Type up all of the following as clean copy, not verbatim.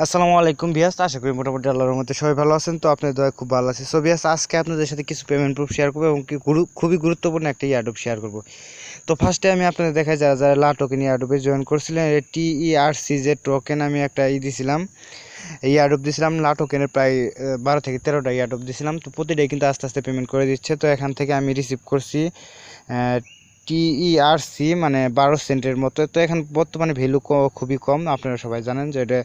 আসসালামু আলাইকুম ভিয়াস, আশা করি মোটামুটি আল্লাহর রহমতে সবাই ভালো আছেন। তো আপনাদের দয়া খুব ভালো আছে। সো ভিয়াস, আজকে আপনাদের সাথে কিছু পেমেন্ট প্রুফ শেয়ার করবো এবং খুবই গুরুত্বপূর্ণ একটা ইয়ারড্রপ শেয়ার করবো। তো ফার্স্টে আমি আপনাদের দেখাই যারা যারা লাটোকেন ইয়ারড্রপে জয়েন করছিলেন, TERC যে টোকেন আমি একটা দিয়েছিলাম, এই ইয়ারড্রপ দিয়েছিলাম লাটোকেনের প্রায় 12 থেকে 13টা ইয়ারড্রপ দিয়েছিলাম। তো প্রতিটাই কিন্তু আস্তে আস্তে পেমেন্ট করে দিচ্ছে। তো এখান থেকে আমি রিসিভ করছি TERC মানে 12 সেন্টের মতো। তো এখন বর্তমানে ভ্যালু খুবই কম, আপনারা সবাই জানেন যে এটা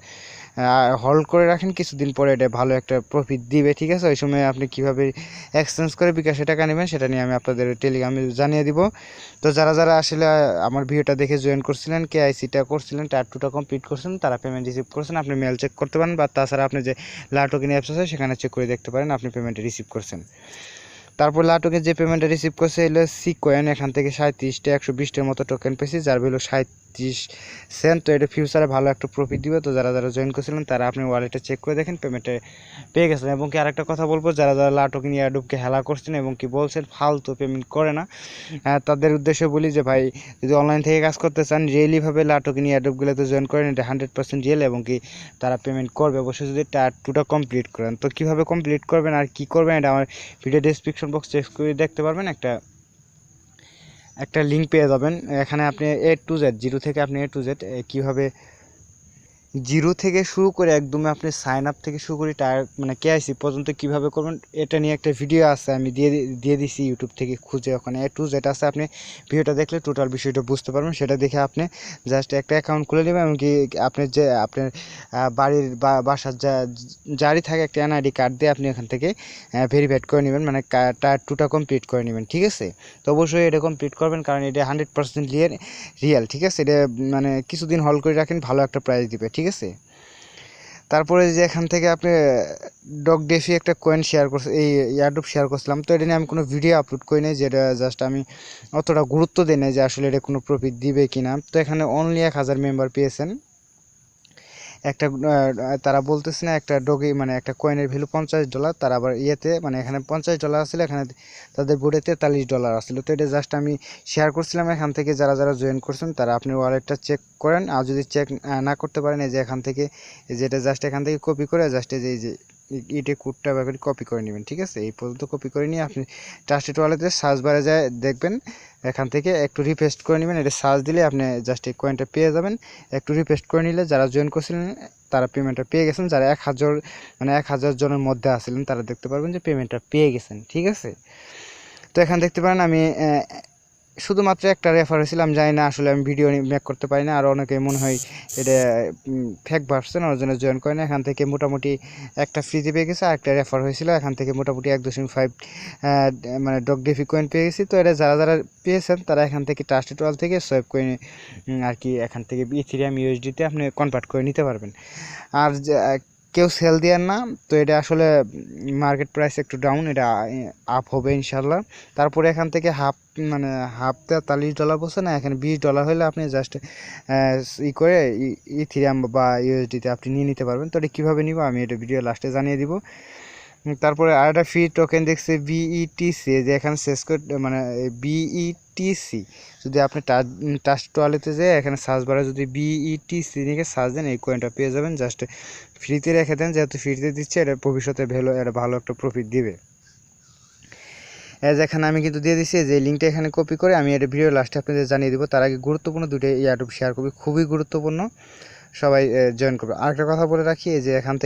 হোল্ড করে রাখেন, কিছুদিন পরে এটা ভালো একটা প্রফিট দিবে। ঠিক আছে, ওই সময় আপনি কিভাবে এক্সচেঞ্জ করে বিকাশে টাকা নেবেন সেটা নিয়ে আমি আপনাদের টেলিগ্রামে জানিয়ে দিব। তো যারা যারা আসলে আমার ভিডিওটা দেখে জয়েন করছিলেন, KYC-টা করছিলেন, টায়ার 2টা কমপ্লিট করছেন, তারা পেমেন্ট রিসিভ করছেন, আপনি মেল চেক করতে পারেন, বা তাছাড়া আপনি যে লাটোকেন অ্যাপস আছে সেখানে চেক করে দেখতে পারেন আপনি পেমেন্টটা রিসিভ করছেন। তারপর লাটোকেন যে পেমেন্টটা রিসিভ করছে এলো সিকয়েন, এখান থেকে 37টা 120টার মতো টোকেন পেয়েছি, যার ভ্যালু 37 সেন্ট। তো এটা ফিউচারে ভালো একটা প্রফিট দিবে। তো যারা যারা জয়েন করছিলেন তারা আপনি ওয়ালেটে চেক করে দেখেন পেমেন্টে পেয়ে গেছেন। এবং কি আরেকটা কথা বলবো, যারা যারা লাটোকেন ইয়ারড্রপকে হেলা করছেন এবং কি বলছেন ফালতু পেমেন্ট করে না, তাদের উদ্দেশ্যে বলি যে ভাই, যদি অনলাইন থেকে কাজ করতে চান রিয়েলিভাবে লাটোকেন ইয়ারড্রপগুলোতে জয়েন করেন, এটা 100% রিয়েল এবং কি তারা পেমেন্ট করবে অবশ্যই যদি টায়ার 2টা কমপ্লিট করেন। তো কীভাবে কমপ্লিট করবেন আর কি করবেন এটা আমার ভিডিও ডেসক্রিপশন বক্স চেক করে দেখতে পারবেন, একটা লিঙ্ক পেয়ে যাবেন। এখানে আপনি A to Z, জিরো থেকে আপনি A to Z কীভাবে জিরো থেকে শুরু করে একদমই আপনি সাইন আপ থেকে শুরু করে টায়ার মানে KYC পর্যন্ত কীভাবে করবেন এটা নিয়ে একটা ভিডিও আছে, আমি দিয়ে দিছি ইউটিউব থেকে খুঁজে। ওখানে A to Z আছে, আপনি ভিডিওটা দেখলে টোটাল বিষয়টা বুঝতে পারবেন। সেটা দেখে আপনি জাস্ট একটা অ্যাকাউন্ট খুলে নেবেন এবং কি আপনি যে আপনার বাড়ির বা বাসার যারই থাকে একটা NID কার্ড দিয়ে আপনি এখান থেকে ভেরিফাইড করে নেবেন, মানে টায়ার 2টা কমপ্লিট করে নেবেন। ঠিক আছে, তো অবশ্যই এটা কমপ্লিট করবেন, কারণ এটা 100% রিয়েল। ঠিক আছে, এটা মানে কিছুদিন হল করে রাখেন, ভালো একটা প্রাইস দিবে। ঠিক আছে, তারপরে যে এখান থেকে আপনি ডগ ডেফি একটা কয়েন শেয়ার করছে, এই ইয়ারড্রপ শেয়ার করছিলাম। তো এটা নিয়ে আমি কোনো ভিডিও আপলোড করি নাই, যেটা জাস্ট আমি অতটা গুরুত্ব দিই নাই যে আসলে এটা কোনো প্রফিট দিবে কিনা। তো এখানে অনলি 1000 মেম্বার পেয়েছেন। একটা তারা বলতেছে না, একটা ডগে মানে একটা কয়েনের ভ্যালু $50, তার আবার ইয়েতে মানে এখানে $50 আসলে, এখানে তাদের বোর্ডে $43 আসছিল। তো এটা জাস্ট আমি শেয়ার করছিলাম। এখান থেকে যারা যারা জয়েন করছেন তারা আপনি ওয়ালেটটা চেক করেন, আর যদি চেক না করতে পারেন এই যে এখান থেকে যেটা জাস্ট এখান থেকে কপি করে জাস্ট এই যে ইটে কোডটা ব্যবহার করে কপি করে নেবেন। ঠিক আছে, এই পর্যন্ত কপি করে নিয়ে আপনি ট্রাস্টেড ওয়ালেটে সার্চ বারে যায় দেখবেন, এখান থেকে একটু রিপেস্ট করে নেবেন। এটা সার্চ দিলে আপনি জাস্ট এই কয়েনটা পেয়ে যাবেন। একটু রিপেস্ট করে নিলে যারা জয়েন করছিলেন তারা পেমেন্টটা পেয়ে গেছেন। যারা 1000 জনের মধ্যে আসছিলেন তারা দেখতে পারবেন যে পেমেন্টটা পেয়ে গেছেন। ঠিক আছে, তো এখানে দেখতে পারেন আমি শুধুমাত্র একটা রেফার হয়েছিলাম, জানি না আসলে আমি ভিডিও মেক করতে পারি না, আর অনেকে মনে হয় এটা ফেক ভার্সন, ওর জন্য জয়েন করে না। এখান থেকে মোটামুটি একটা ফ্রিতে পেয়ে গেছে, আর একটা রেফার হয়েছিল, এখান থেকে মোটামুটি 1.5 মানে ডগ ডেফি কয়েন পেয়ে গেছি। তো এটা যারা যারা পেয়েছেন তারা এখান থেকে ট্রাস্টেড ওয়াল থেকে সোয়েপ কয়েন আর কি এখান থেকে ইথেরিয়াম USDতে আপনি কনভার্ট করে নিতে পারবেন। আর কেউ সেল দেওয়ার না, তো এটা আসলে মার্কেট প্রাইস একটু ডাউন, এটা আপ হবে ইনশাল্লাহ। তারপরে এখান থেকে হাফ $43 বলছে না, এখানে $20 হলে আপনি জাস্ট করে ইথেরিয়াম বা USDতে আপনি নিয়ে নিতে পারবেন। তো এটা কীভাবে নিব আমি এটা ভিডিও লাস্টে জানিয়ে দিব। তারপরে আরেকটা ফ্রি টোকেন দেখছি BETC, যে এখানে শেষ করে মানে BETC, যদি আপনি ট্রাস্ট ওয়ালেটে যেয়ে এখানে সার্চ বারে যদি BETC লিখে সার্চ দেন এই কয়েনটা পেয়ে যাবেন। জাস্ট ফ্রিতে রেখে দেন, যেহেতু ফ্রিতে দিচ্ছে এটা ভবিষ্যতে এটা ভালো একটা প্রফিট দিবে। এখানে আমি কিন্তু দিয়ে দিচ্ছি যে লিঙ্কটা এখানে কপি করে আমি এটা ভিডিও লাস্টে আপনাদের জানিয়ে দেবো। তার আগে গুরুত্বপূর্ণ দুটো ইয়ারড্রপ শেয়ার করবি, খুবই গুরুত্বপূর্ণ, সবাই জয়েন করবে। আরেকটা কথা বলে রাখি, যে এখান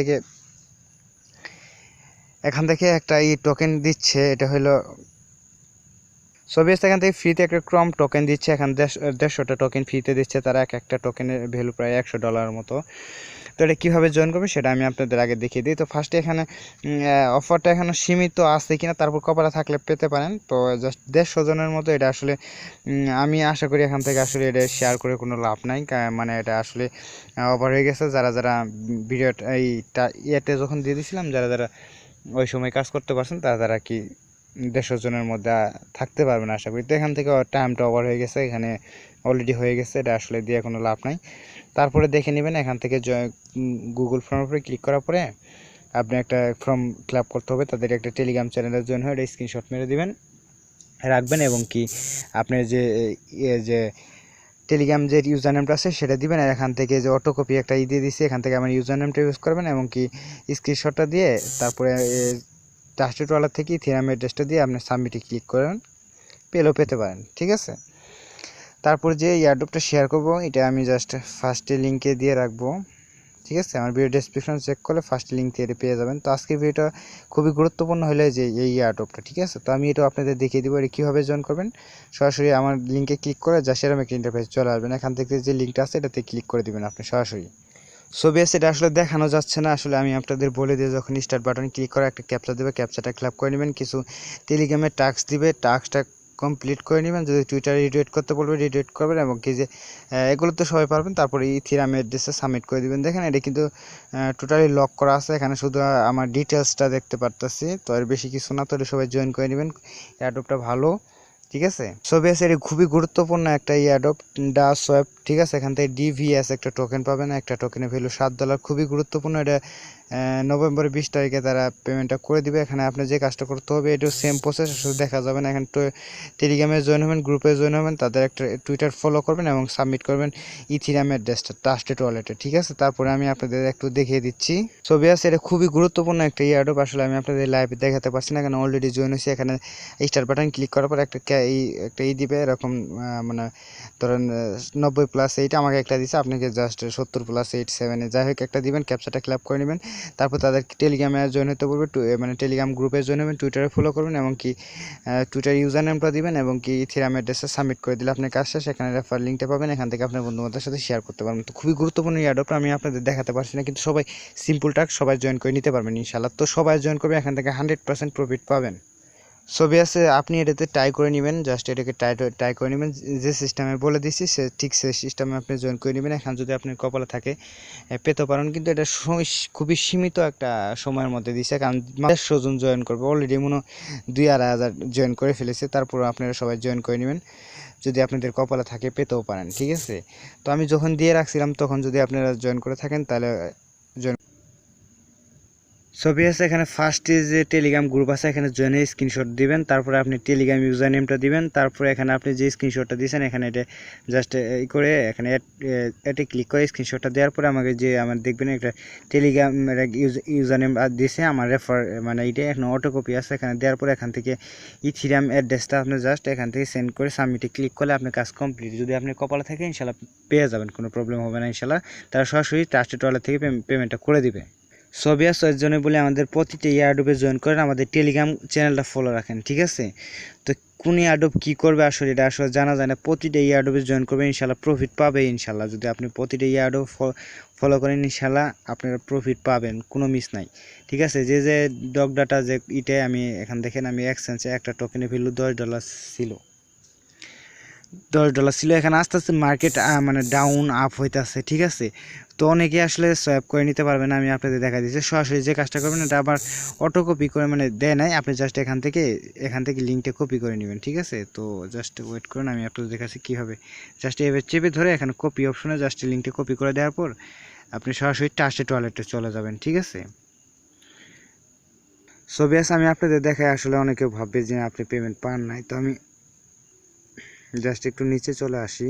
থেকে একটা টোকেন দিচ্ছে, এটা হলো সোভিয়েস, এখান থেকে ফ্রিতে একটা ক্রম টোকেন দিচ্ছে। এখানে 150টা টোকেন ফ্রিতে দিচ্ছে তারা, একটা টোকেনের ভ্যালু প্রায় $100 মতো। তো এটা কীভাবে জয়েন করবে সেটা আমি আপনাদের আগে দেখিয়ে দিই। তো ফার্স্টে এখানে অফারটা এখানে সীমিত আছে কিনা, তারপর কপালে থাকলে পেতে পারেন। তো জাস্ট 150 জনের মতো, এটা আসলে আমি আশা করি এখান থেকে আসলে এটা শেয়ার করে কোনো লাভ নাই, মানে এটা আসলে ওভার হয়ে গেছে। যারা যারা ভিডিওটা ইয়েতে যখন দিয়ে দিয়েছিলাম, যারা যারা ওই সময় কাজ করতে পারছেন তারা কি 150 জনের মধ্যে থাকতে পারবেন আশা করি। তো এখান থেকে টাইমটা ওভার হয়ে গেছে, এখানে অলরেডি হয়ে গেছে, এটা আসলে দিয়ে কোনো লাভ নাই। তারপরে দেখে নেবেন এখান থেকে গুগল ফর্মের উপরে ক্লিক করার পরে আপনি একটা ফর্ম ফিল আপ করতে হবে, তাদের একটা টেলিগ্রাম চ্যানেলে জয়েন হয়ে এটা স্ক্রিনশট মেরে দিবেন রাখবেন, এবং কি আপনার যে টেলিগ্রাম যে ইউজার নেমটা আছে সেটা দিবেন, আর এখান থেকে যে অটো কপি একটা দিয়ে দিচ্ছি, এখান থেকে আমার ইউজার নেমটা ইউজ করবেন এবং কি স্ক্রিনশটটা দিয়ে তারপরে ট্রাস্টেড ওয়ালেট থেকে ইথেরিয়াম অ্যাড্রেসটা দিয়ে আপনি সাবমিটে ক্লিক করেন, পেতে পারেন। ঠিক আছে, তারপর যে এয়ারড্রপটা শেয়ার করব এটা আমি জাস্ট ফার্স্টে লিঙ্কে দিয়ে রাখবো। ঠিক আছে, আমার ভিডিও ডেসক্রিপশন চেক করলে ফার্স্ট লিঙ্ক থেকে পেয়ে যাবেন। তো আজকে ভিডিওটা খুবই গুরুত্বপূর্ণ হলে যে এই এয়ারড্রপটা। ঠিক আছে, তো আমি এটা আপনাদের দেখিয়ে দিব এটা কীভাবে জয়েন করবেন। সরাসরি আমার লিঙ্কে ক্লিক করে যা সেরকম একটা ইন্টারফেস চলে আসবেন, এখান থেকে যে লিঙ্কটা আছে এটাতে ক্লিক করে দিবেন আপনি সরাসরি। ছবি আছে, এটা আসলে দেখানো যাচ্ছে না, আসলে আমি আপনাদের বলে দিয়ে যখন স্টার্ট বাটন ক্লিক করে একটা ক্যাপচা দেবে, ক্যাপচাটা ক্লিক করে নেবেন, কিছু টেলিগ্রামের টাস্ক দিবে, টাস্কটা কমপ্লিট করে নেবেন। যদি টুইটারে রিটুইট করতে বলবে রিটুইট করবেন এবং কি যে এগুলো তো সবাই পারবেন। তারপরে ইথেরিয়াম অ্যাড্রেসে সাবমিট করে দিবেন। দেখেন এটা কিন্তু টোটালি লক করা আছে, এখানে শুধু আমার ডিটেলসটা দেখতে পারতেছি, তো এর বেশি কিছু না। তো সবাই জয়েন করে নেবেন, এয়ারড্রপটা ভালো। ঠিক আছে, ছবি আছে, এটা খুবই গুরুত্বপূর্ণ একটা এয়ারড্রপ ডা সোয়াপ। ঠিক আছে, এখান থেকে ডিভিএস একটা টোকেন পাবেন, একটা টোকেনের ভ্যালু $7, খুবই গুরুত্বপূর্ণ। এটা নভেম্বরের 20 তারিখে তারা পেমেন্টটা করে দিবে। এখানে আপনি যে কাজটা করতে হবে এটাও সেম প্রসেস, শুধু দেখা যাবে না। এখানে টেলিগ্রামে জয়েন হবেন, গ্রুপে জয়েন হবেন, তাদের একটা টুইটার ফলো করবেন এবং সাবমিট করবেন ইথেরিয়াম অ্যাড্রেসটা ট্রাস্টেড ওয়ালেটে। ঠিক আছে, তারপরে আমি আপনাদের একটু দেখিয়ে দিচ্ছি। ছবি আছে, এটা খুবই গুরুত্বপূর্ণ একটা এয়ারড্রপ। আসলে আমি আপনাদের লাইভে দেখাতে পারছি না, এখানে অলরেডি জয়েন হয়েছি। এখানে স্টার বাটন ক্লিক করার পর একটা দিবে এরকম, মানে ধরেন 90+, এইটা আমাকে একটা দিচ্ছে, আপনাকে জাস্ট 70+87 যাই হোক একটা দিবেন, ক্যাপচাটা ক্লিক করে নেবেন। তারপর তাদের টেলিগ্রামে জয়েন হতে বলবে, মানে টেলিগ্রাম গ্রুপে জয়েন হবেন, টুইটারে ফলো করবেন এবং কি টুইটার ইউজার নেমটা দিবেন এবং কি ইথেরিয়াম অ্যাড্রেসে সাবমিট করে দিলে আপনার কাজ শেষ। এখানে রেফার লিঙ্কটা পাবেন, এখান থেকে আপনার বন্ধুবান্ধবের সাথে শেয়ার করতে পারবেন। তো খুবই গুরুত্বপূর্ণ এয়ারড্রপ, আমি আপনাদের দেখাতে পারছি না, কিন্তু সবাই সিম্পল টাস্ক সবাই জয়েন করে নিতে পারবেন ইনশাআল্লাহ। তো সবাই জয়েন করবে, এখান থেকে 100% প্রফিট পাবেন। ছবি আছে, আপনি এটাতে ট্রাই করে নেবেন, জাস্ট এটাকে ট্রাই করে নেবেন, যে সিস্টেমে বলে দিচ্ছি সে ঠিক সেই সিস্টেমে আপনি জয়েন করে নেবেন। এখন যদি আপনার কপালে থাকে পেতে পারেন, কিন্তু এটা খুবই সীমিত একটা সময়ের মধ্যে দিচ্ছে, কারণ 150 জন জয়েন করবে, অলরেডি মনে 2-2,500 জয়েন করে ফেলেছে। তারপর আপনারা সবাই জয়েন করে নেবেন, যদি আপনাদের কপালে থাকে পেতেও পারেন। ঠিক আছে, তো আমি যখন দিয়ে রাখছিলাম তখন যদি আপনারা জয়েন করে থাকেন তাহলে জয়েন। ছবি আছে, এখানে ফার্স্টে যে টেলিগ্রাম গ্রুপ আছে এখানে জয়েনে স্ক্রিনশট দিবেন, তারপরে আপনি টেলিগ্রাম ইউজার নেমটা দিবেন, তারপরে এখানে আপনি যে স্ক্রিনশটটা দিয়েছেন এখানে এটা জাস্ট এই করে এখানে এতে ক্লিক করে স্ক্রিনশটটা দেওয়ার পরে আমাকে যে আমার দেখবেন একটা টেলিগ্রাম ইউজার নেম দিয়েছে আমার রেফার, মানে এটা এখন অটো কপি আছে, এখানে দেওয়ার পরে এখান থেকে ইথেরিয়াম অ্যাড্রেসটা আপনি জাস্ট এখান থেকে সেন্ড করে সাবমিটে ক্লিক করলে আপনার কাজ কমপ্লিট। যদি আপনি কপালে থাকে ইনশাল্লাহ পেয়ে যাবেন, কোনো প্রবলেম হবে না ইনশাল্লাহ। তারা সরাসরি ট্রাস্টেড ওয়ালেট থেকে পেমেন্টটা করে দিবে। ছবি আছে, এর জন্য বলে আমাদের প্রতিটা এয়ারড্রপে জয়েন করেন, আমাদের টেলিগ্রাম চ্যানেলটা ফলো রাখেন। ঠিক আছে, তো কোন এয়ারড্রপ কী করবে আসলে এটা আসলে জানা যায় না, প্রতিটা এয়ারড্রপে জয়েন করবে ইনশাল্লাহ প্রফিট পাবে ইনশাল্লাহ। যদি আপনি প্রতিটা এয়ারড্রপ ফলো করেন ইনশাল্লাহ আপনারা প্রফিট পাবেন, কোনো মিস নাই। ঠিক আছে, যে ডগ ডাটা যে ইটাই আমি এখান দেখেন আমি এক্সচেঞ্জে একটা টোকেনের ভ্যালু $10 ছিল, $10 ছিল, এখানে আস্তে আস্তে মার্কেট মানে ডাউন আপ হইতেছে। ঠিক আছে, তো অনেকে আসলে সোয়াপ করে নিতে পারবেন, আমি আপনাদের দেখা দিচ্ছি। সরাসরি যে কাজটা করবেন এটা আবার অটো কপি করে মানে দেয় নাই, আপনি জাস্ট এখান থেকে লিঙ্কটা কপি করে নেবেন। ঠিক আছে, তো জাস্ট ওয়েট করুন, আমি আপনাদের দেখাচ্ছি কীভাবে। জাস্ট এভাবে চেপে ধরে এখানে কপি অপশনে জাস্ট লিঙ্কটা কপি করে দেওয়ার পর আপনি সরাসরি ট্রাস্টেড ওয়ালেটে চলে যাবেন। ঠিক আছে, ছবি আছে, আমি আপনাদের দেখাই, আসলে অনেকে ভাববে যে আপনি পেমেন্ট পান নাই, তো আমি জাস্ট একটু নিচে চলে আসি।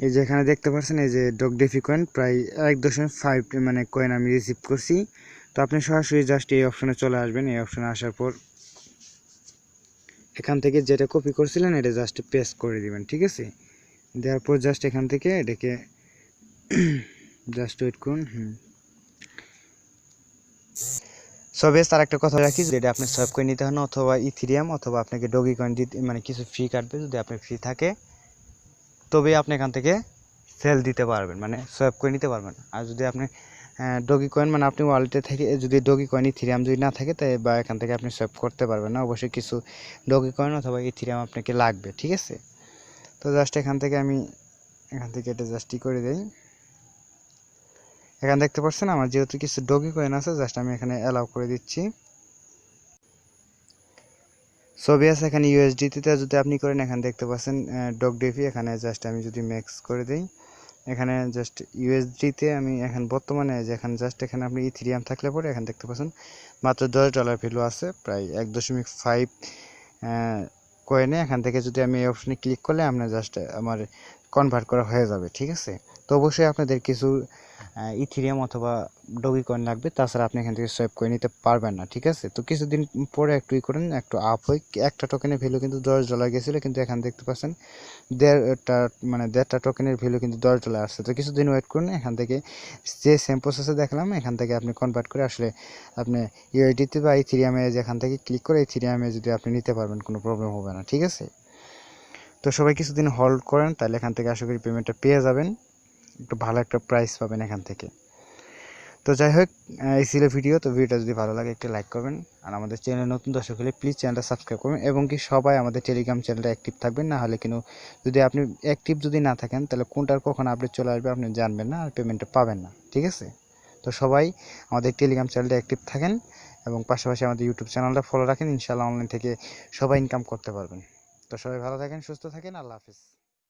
এই যে এখানে দেখতে পাচ্ছেন এই যে ডগ ডেফি কয়েন প্রায় 1.5 মানে কয়েন আমি রিসিভ করছি। তো আপনি সরাসরি জাস্ট এই অপশনে চলে আসবেন, এই অপশনে আসার পর এখান থেকে যেটা কপি করছিলেন এটা জাস্ট পেস্ট করে দিবেন। ঠিক আছে, দেওয়ার পর জাস্ট এখান থেকে এটাকে জাস্ট ওয়েট করুন। সবে তার একটা কথা রাখি, যদি আপনি সোয়াপ করে নিতে হন অথবা ইথেরিয়াম অথবা আপনাকে ডগি কয়েন দিতে মানে কিছু ফ্রি কাটবে, যদি আপনি ফ্রি থাকে তবেই আপনি এখান থেকে সেল দিতে পারবেন, মানে সোয়াপ করে নিতে পারবেন। আর যদি আপনি ডগি কয়েন মানে আপনি ওয়ালেটে থেকে যদি ডগি কয়েন ইথেরিয়াম যদি না থাকে তাই বা এখান থেকে আপনি সোয়াপ করতে পারবেন না, অবশ্যই কিছু ডগি কয়েন অথবা ইথেরিয়াম আপনাকে লাগবে। ঠিক আছে, তো জাস্ট এখান থেকে এটা জাস্ট করে দেই। এখানে দেখতে পাচ্ছেন আমার যেহেতু কিছু ডগি কয়েন আছে, জাস্ট আমি এখানে অ্যালাউ করে দিচ্ছি। ছবি আছে, এখানে ইউএসডিতে যদি আপনি করেন এখানে দেখতে পাচ্ছেন ডগ ডেফি, এখানে জাস্ট আমি যদি ম্যাক্স করে দিই, এখানে জাস্ট ইউএসডিতে আমি এখন বর্তমানে যেখানে জাস্ট এখানে আপনি ইথেরিয়াম থাকলে পরে এখানে দেখতে পাচ্ছেন মাত্র $10 ভ্যালু আছে, প্রায় 1.5 কয়েনে এখান থেকে যদি আমি এই অপশনে ক্লিক করলে আপনার জাস্ট আমার কনভার্ট করা হয়ে যাবে, ঠিক আছে। তো অবশ্যই আপনাদের কিছু ইথিরিয়াম অথবা ডগি কয়েন লাগবে, তাছাড়া আপনি এখান থেকে সোয়াইপ করে নিতে পারবেন না, ঠিক আছে। তো কিছুদিন পরে একটু করেন, একটু আপ হয়, একটা টোকেনের ভ্যালু কিন্তু $10 গেছিলো, কিন্তু এখান দেখতে পাচ্ছেন দেড়টা টোকেনের ভ্যালু কিন্তু $10 আসছে। তো কিছুদিন ওয়েট করুন, এখান থেকে যে সেম প্রসেসে দেখলাম এখান থেকে আপনি কনভার্ট করে আসলে আপনি ইউএসডিতে বা ইথিরিয়ামে যেখান থেকে ক্লিক করে ইথিরিয়ামে যদি আপনি নিতে পারবেন, কোনো প্রবলেম হবে না, ঠিক আছে। তো সবাই কিছুদিন হোল্ড করেন, তাহলে এখান থেকে আশা করি পেমেন্টটা পেয়ে যাবেন, একটু ভালো একটা প্রাইস পাবেন এখান থেকে। তো যাই হোক, এই ছিল ভিডিও। তো ভিডিওটা যদি ভালো লাগে একটু লাইক করবেন, আর আমাদের চ্যানেলে নতুন দর্শক হলে প্লিজ চ্যানেলটা সাবস্ক্রাইব করবেন, এবং কি সবাই আমাদের টেলিগ্রাম চ্যানেলটা অ্যাক্টিভ থাকবেন, না হলে কিন্তু যদি আপনি অ্যাক্টিভ যদি না থাকেন তাহলে কোনটার কখন আপডেট চলে আসবে আপনি জানবেন না, আর পেমেন্টটা পাবেন না, ঠিক আছে। তো সবাই আমাদের টেলিগ্রাম চ্যানেলটা অ্যাক্টিভ থাকেন, এবং পাশাপাশি আমাদের ইউটিউব চ্যানেলটা ফলো রাখেন, ইনশাআল্লাহ অনলাইন থেকে সবাই ইনকাম করতে পারবেন। তো সবাই ভালো থাকেন, সুস্থ থাকেন, আল্লাহ হাফিজ।